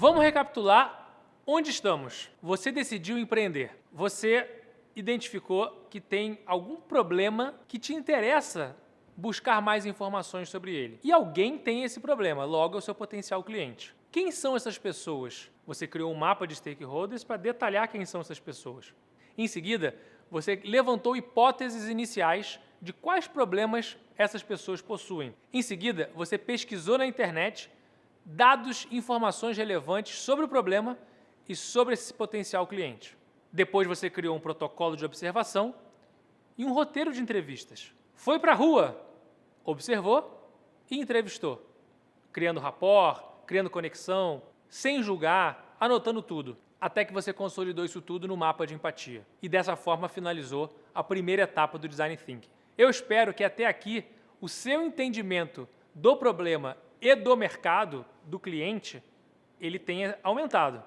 Vamos recapitular onde estamos. Você decidiu empreender. Você identificou que tem algum problema que te interessa buscar mais informações sobre ele. E alguém tem esse problema, logo é o seu potencial cliente. Quem são essas pessoas? Você criou um mapa de stakeholders para detalhar quem são essas pessoas. Em seguida, você levantou hipóteses iniciais de quais problemas essas pessoas possuem. Em seguida, você pesquisou na internet dados e informações relevantes sobre o problema e sobre esse potencial cliente. Depois você criou um protocolo de observação e um roteiro de entrevistas. Foi para a rua, observou e entrevistou, criando rapport, criando conexão, sem julgar, anotando tudo, até que você consolidou isso tudo no mapa de empatia. E dessa forma finalizou a primeira etapa do Design Thinking. Eu espero que até aqui o seu entendimento do problema e do mercado, do cliente, ele tenha aumentado.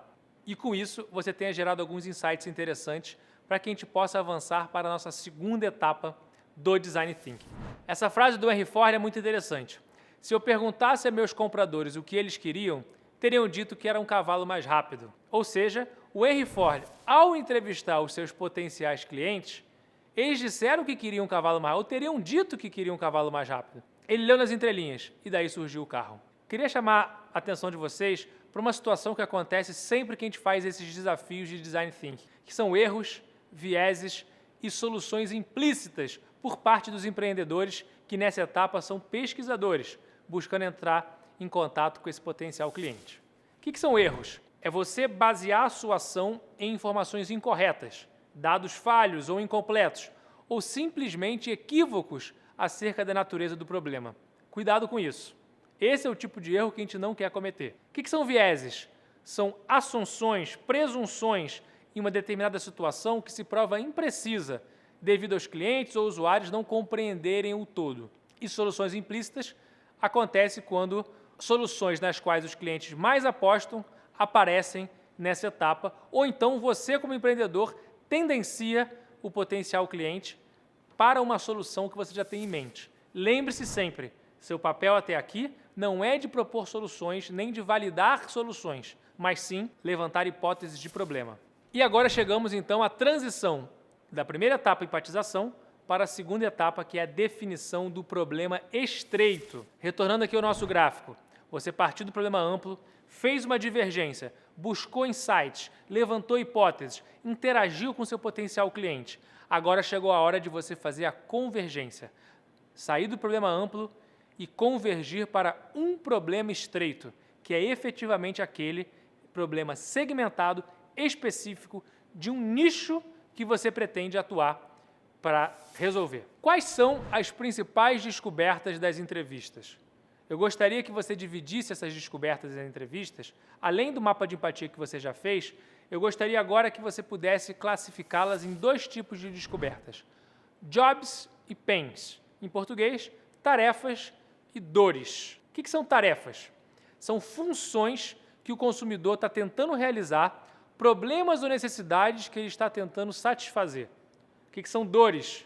E com isso você tenha gerado alguns insights interessantes para que a gente possa avançar para a nossa segunda etapa do Design Thinking. Essa frase do Henry Ford é muito interessante. Se eu perguntasse a meus compradores o que eles queriam, teriam dito que era um cavalo mais rápido. Ou seja, o Henry Ford, ao entrevistar os seus potenciais clientes, eles disseram que queriam um cavalo mais rápido, ou teriam dito que queriam um cavalo mais rápido. Ele leu nas entrelinhas e daí surgiu o carro. Queria chamar a atenção de vocês para uma situação que acontece sempre que a gente faz esses desafios de Design Thinking, que são erros, vieses e soluções implícitas por parte dos empreendedores que nessa etapa são pesquisadores, buscando entrar em contato com esse potencial cliente. O que são erros? É você basear a sua ação em informações incorretas, dados falhos ou incompletos, ou simplesmente equívocos acerca da natureza do problema. Cuidado com isso. Esse é o tipo de erro que a gente não quer cometer. O que são vieses? São assunções, presunções em uma determinada situação que se prova imprecisa devido aos clientes ou usuários não compreenderem o todo. E soluções implícitas acontece quando soluções nas quais os clientes mais apostam aparecem nessa etapa, ou então você, como empreendedor, tendencia o potencial cliente para uma solução que você já tem em mente. Lembre-se sempre, seu papel até aqui não é de propor soluções nem de validar soluções, mas sim levantar hipóteses de problema. E agora chegamos então à transição da primeira etapa, empatização, para a segunda etapa, que é a definição do problema estreito. Retornando aqui ao nosso gráfico, você partiu do problema amplo, fez uma divergência, buscou insights, levantou hipóteses, interagiu com seu potencial cliente. Agora chegou a hora de você fazer a convergência. Sair do problema amplo e convergir para um problema estreito, que é efetivamente aquele problema segmentado, específico, de um nicho que você pretende atuar para resolver. Quais são as principais descobertas das entrevistas? Eu gostaria que você dividisse essas descobertas das entrevistas, além do mapa de empatia que você já fez, eu gostaria agora que você pudesse classificá-las em dois tipos de descobertas: jobs e pains. Em português, tarefas e dores. O que são tarefas? São funções que o consumidor está tentando realizar, problemas ou necessidades que ele está tentando satisfazer. O que são dores?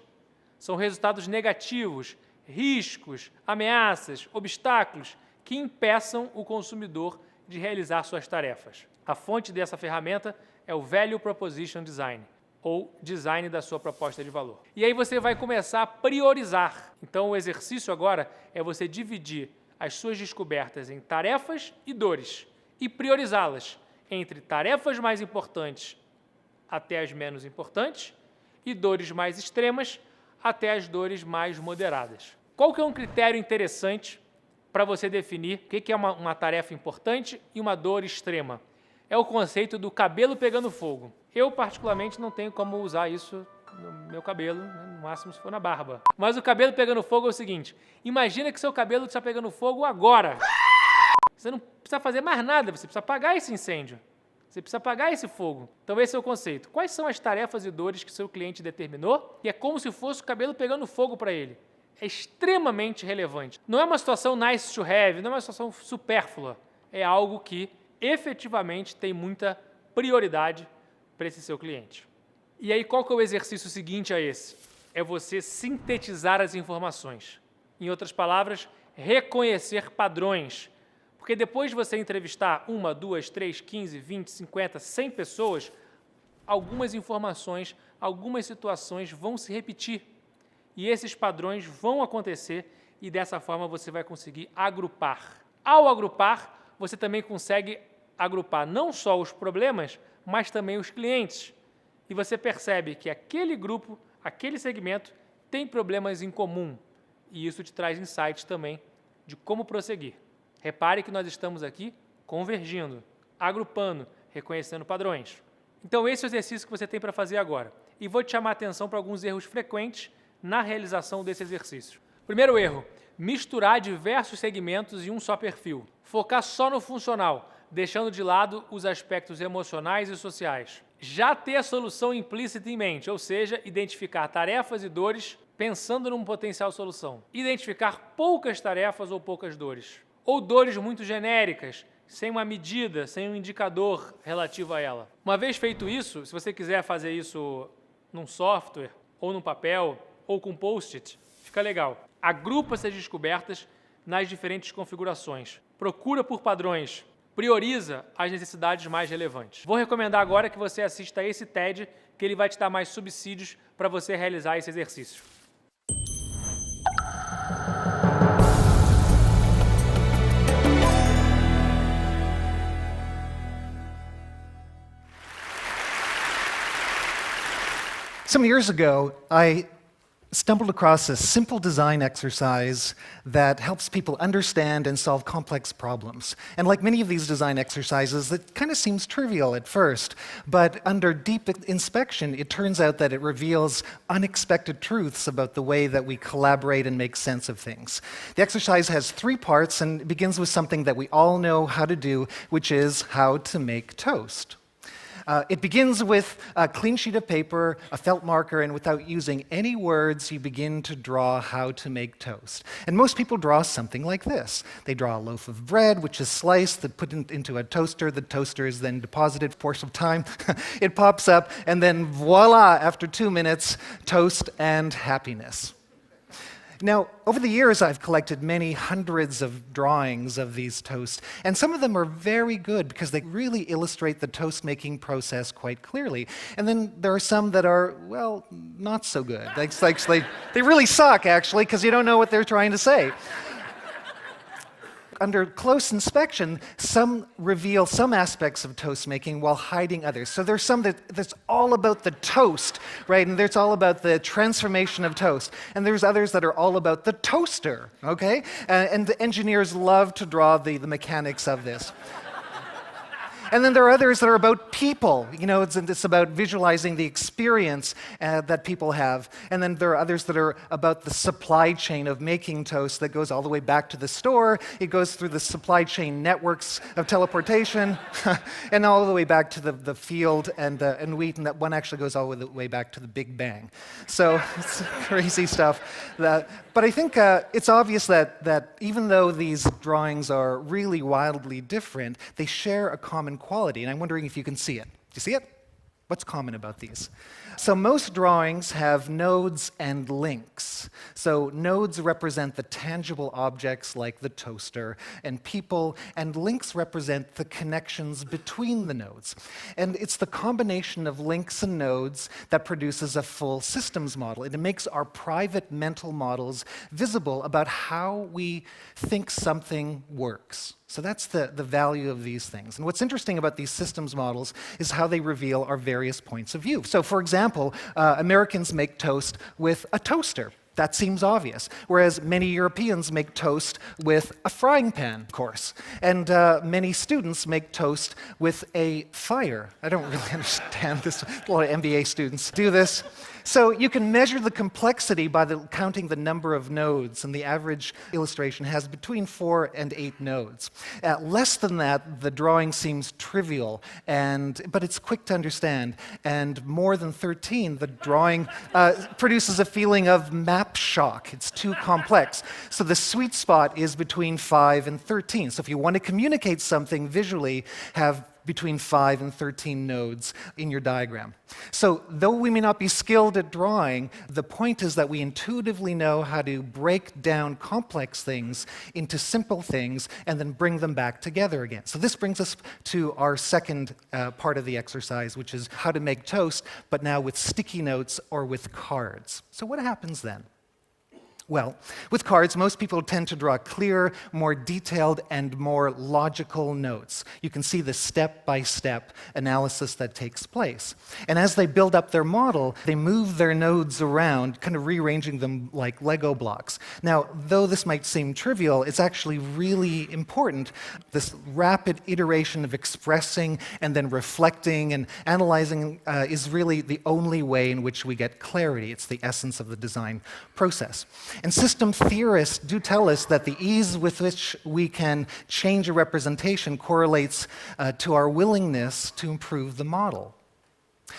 São resultados negativos, riscos, ameaças, obstáculos que impeçam o consumidor de realizar suas tarefas. A fonte dessa ferramenta é o Value Proposition Design, ou design da sua proposta de valor. E aí você vai começar a priorizar. Então o exercício agora é você dividir as suas descobertas em tarefas e dores e priorizá-las entre tarefas mais importantes até as menos importantes e dores mais extremas até as dores mais moderadas. Qual que é um critério interessante para você definir o que é uma tarefa importante e uma dor extrema? É o conceito do cabelo pegando fogo. Eu, particularmente, não tenho como usar isso no meu cabelo, né? No máximo se for na barba. Mas o cabelo pegando fogo é o seguinte: imagina que seu cabelo está pegando fogo agora. Você não precisa fazer mais nada, você precisa apagar esse incêndio. Você precisa apagar esse fogo. Então esse é o conceito. Quais são as tarefas e dores que seu cliente determinou? E é como se fosse o cabelo pegando fogo para ele. É extremamente relevante. Não é uma situação nice to have, não é uma situação supérflua. É algo que efetivamente tem muita prioridade para esse seu cliente. E aí qual que é o exercício seguinte a esse? É você sintetizar as informações. Em outras palavras, reconhecer padrões. Porque depois de você entrevistar 1, 2, 3, 15, 20, 50, 100 pessoas, algumas informações, algumas situações vão se repetir. E esses padrões vão acontecer e dessa forma você vai conseguir agrupar. Ao agrupar, você também consegue agrupar não só os problemas, mas também os clientes. E você percebe que aquele grupo, aquele segmento, tem problemas em comum. E isso te traz insights também de como prosseguir. Repare que nós estamos aqui convergindo, agrupando, reconhecendo padrões. Então, esse é o exercício que você tem para fazer agora. E vou te chamar a atenção para alguns erros frequentes na realização desse exercício. Primeiro erro, misturar diversos segmentos em um só perfil. Focar só no funcional, deixando de lado os aspectos emocionais e sociais. Já ter a solução implícita em mente, ou seja, identificar tarefas e dores pensando numa potencial solução. Identificar poucas tarefas ou poucas dores. Ou dores muito genéricas, sem uma medida, sem um indicador relativo a ela. Uma vez feito isso, se você quiser fazer isso num software, ou num papel, ou com post-it, fica legal. Agrupa essas descobertas nas diferentes configurações. Procura por padrões. Prioriza as necessidades mais relevantes. Vou recomendar agora que você assista a esse TED, que ele vai te dar mais subsídios para você realizar esse exercício. Some years ago, I stumbled across a simple design exercise that helps people understand and solve complex problems. And like many of these design exercises, it kind of seems trivial at first, but under deep inspection, it turns out that it reveals unexpected truths about the way that we collaborate and make sense of things. The exercise has 3 parts, and it begins with something that we all know how to do, which is how to make toast. It begins with a clean sheet of paper, a felt marker, and without using any words, you begin to draw how to make toast. And most people draw something like this. They draw a loaf of bread, which is sliced, put into a toaster. The toaster is then deposited for a course of time. It pops up, and then voila, after 2 minutes, toast and happiness. Now, over the years, I've collected many hundreds of drawings of these toasts, and some of them are very good because they really illustrate the toast-making process quite clearly. And then there are some that are, well, not so good. They really suck, actually, because you don't know what they're trying to say. Under close inspection, some reveal some aspects of toast making while hiding others. So there's some that's all about the toast, right? And there's all about the transformation of toast. And there's others that are all about the toaster, okay? And the engineers love to draw the mechanics of this. And then there are others that are about people. You know, it's about visualizing the experience that people have. And then there are others that are about the supply chain of making toast that goes all the way back to the store. It goes through the supply chain networks of teleportation, and all the way back to the field and wheat, and that one actually goes all the way back to the Big Bang. So it's crazy stuff. But I think it's obvious that even though these drawings are really wildly different, they share a common quality, and I'm wondering if you can see it. Do you see it? What's common about these? So most drawings have nodes and links. So nodes represent the tangible objects like the toaster and people, and links represent the connections between the nodes. And it's the combination of links and nodes that produces a full systems model. And it makes our private mental models visible about how we think something works. So that's the value of these things. And what's interesting about these systems models is how they reveal our various points of view. So for example, Americans make toast with a toaster. That seems obvious. Whereas many Europeans make toast with a frying pan, of course. And many students make toast with a fire. I don't really understand this. A lot of MBA students do this. So you can measure the complexity by counting the number of nodes, and the average illustration has between 4 and 8 nodes. Less than that, the drawing seems trivial, but it's quick to understand. And more than 13, the drawing produces a feeling of map shock. It's too complex. So the sweet spot is between 5 and 13. So if you want to communicate something visually, have between 5 and 13 nodes in your diagram. So though we may not be skilled at drawing, the point is that we intuitively know how to break down complex things into simple things and then bring them back together again. So this brings us to our second part of the exercise, which is how to make toast, but now with sticky notes or with cards. So what happens then? Well, with cards, most people tend to draw clear, more detailed, and more logical notes. You can see the step-by-step analysis that takes place. And as they build up their model, they move their nodes around, kind of rearranging them like Lego blocks. Now, though this might seem trivial, it's actually really important. This rapid iteration of expressing and then reflecting and analyzing is really the only way in which we get clarity. It's the essence of the design process. And system theorists do tell us that the ease with which we can change a representation correlates to our willingness to improve the model.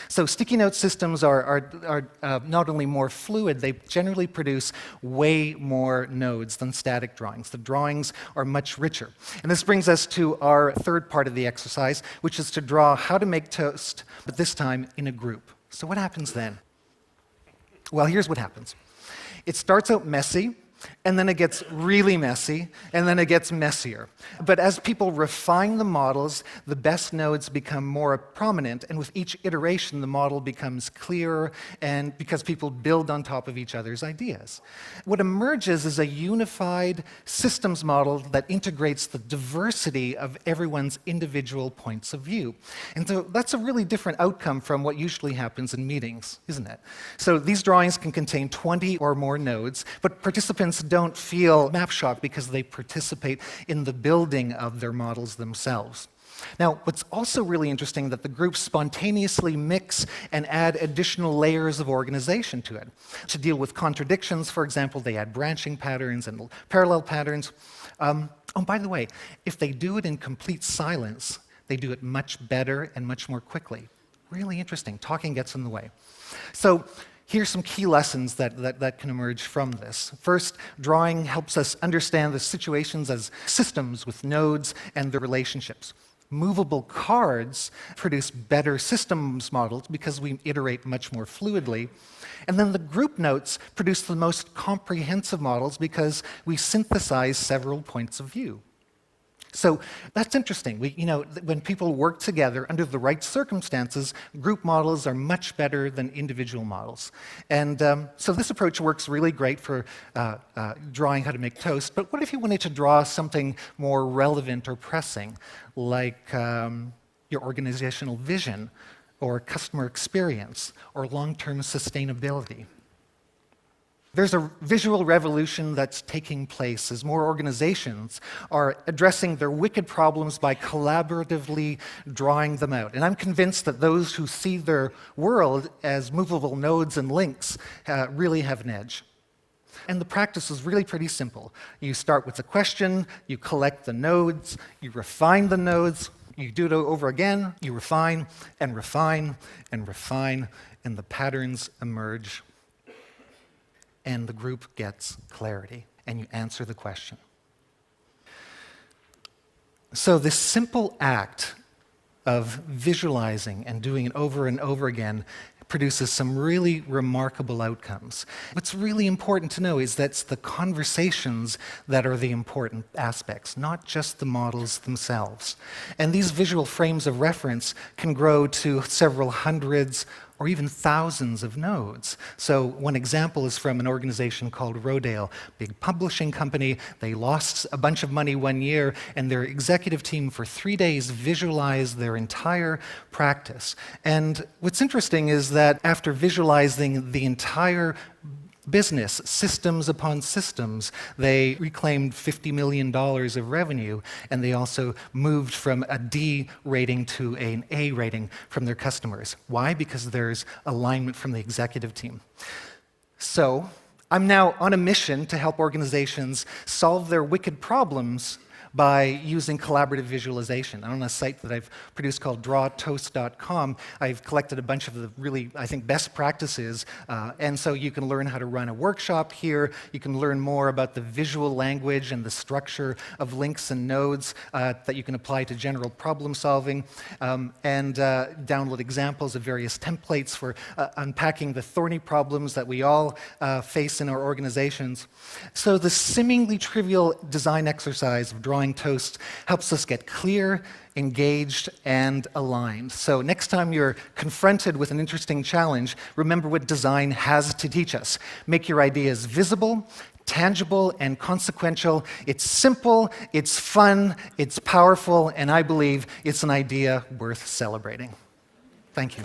So sticky note systems are not only more fluid, they generally produce way more nodes than static drawings. The drawings are much richer. And this brings us to our third part of the exercise, which is to draw how to make toast, but this time in a group. So what happens then? Well, here's what happens. It starts out messy, and then it gets really messy, and then it gets messier. But as people refine the models, the best nodes become more prominent, and with each iteration, the model becomes clearer, and because people build on top of each other's ideas. What emerges is a unified systems model that integrates the diversity of everyone's individual points of view. And so that's a really different outcome from what usually happens in meetings, isn't it? So these drawings can contain 20 or more nodes, but participants don't feel map shock because they participate in the building of their models themselves. Now, what's also really interesting that the groups spontaneously mix and add additional layers of organization to it. To deal with contradictions, for example, they add branching patterns and parallel patterns. Oh, by the way, if they do it in complete silence, they do it much better and much more quickly. Really interesting. Talking gets in the way. So here's some key lessons that can emerge from this. First, drawing helps us understand the situations as systems with nodes and their relationships. Movable cards produce better systems models because we iterate much more fluidly. And then the group notes produce the most comprehensive models because we synthesize several points of view. So that's interesting. When people work together under the right circumstances, group models are much better than individual models. And so this approach works really great for drawing how to make toast. But what if you wanted to draw something more relevant or pressing, like your organizational vision, or customer experience, or long-term sustainability? There's a visual revolution that's taking place as more organizations are addressing their wicked problems by collaboratively drawing them out. And I'm convinced that those who see their world as movable nodes and links really have an edge. And the practice is really pretty simple. You start with a question, you collect the nodes, you refine the nodes, you do it over again, you refine and refine and refine, and the patterns emerge. And the group gets clarity, and you answer the question. So this simple act of visualizing and doing it over and over again produces some really remarkable outcomes. What's really important to know is that it's the conversations that are the important aspects, not just the models themselves. And these visual frames of reference can grow to several hundreds or even thousands of nodes. So one example is from an organization called Rodale, big publishing company. They lost a bunch of money one year, and their executive team for 3 days visualized their entire practice. And what's interesting is that after visualizing the entire business, systems upon systems, they reclaimed $50 million of revenue, and they also moved from a D rating to an A rating from their customers. Why? Because there's alignment from the executive team. So I'm now on a mission to help organizations solve their wicked problems by using collaborative visualization. On a site that I've produced called drawtoast.com, I've collected a bunch of the really, I think, best practices, and so you can learn how to run a workshop here. You can learn more about the visual language and the structure of links and nodes that you can apply to general problem solving, and download examples of various templates for unpacking the thorny problems that we all face in our organizations. So the seemingly trivial design exercise of drawing toast helps us get clear, engaged, and aligned. So next time you're confronted with an interesting challenge, remember what design has to teach us. Make your ideas visible, tangible, and consequential. It's simple, it's fun, it's powerful, and I believe it's an idea worth celebrating. Thank you.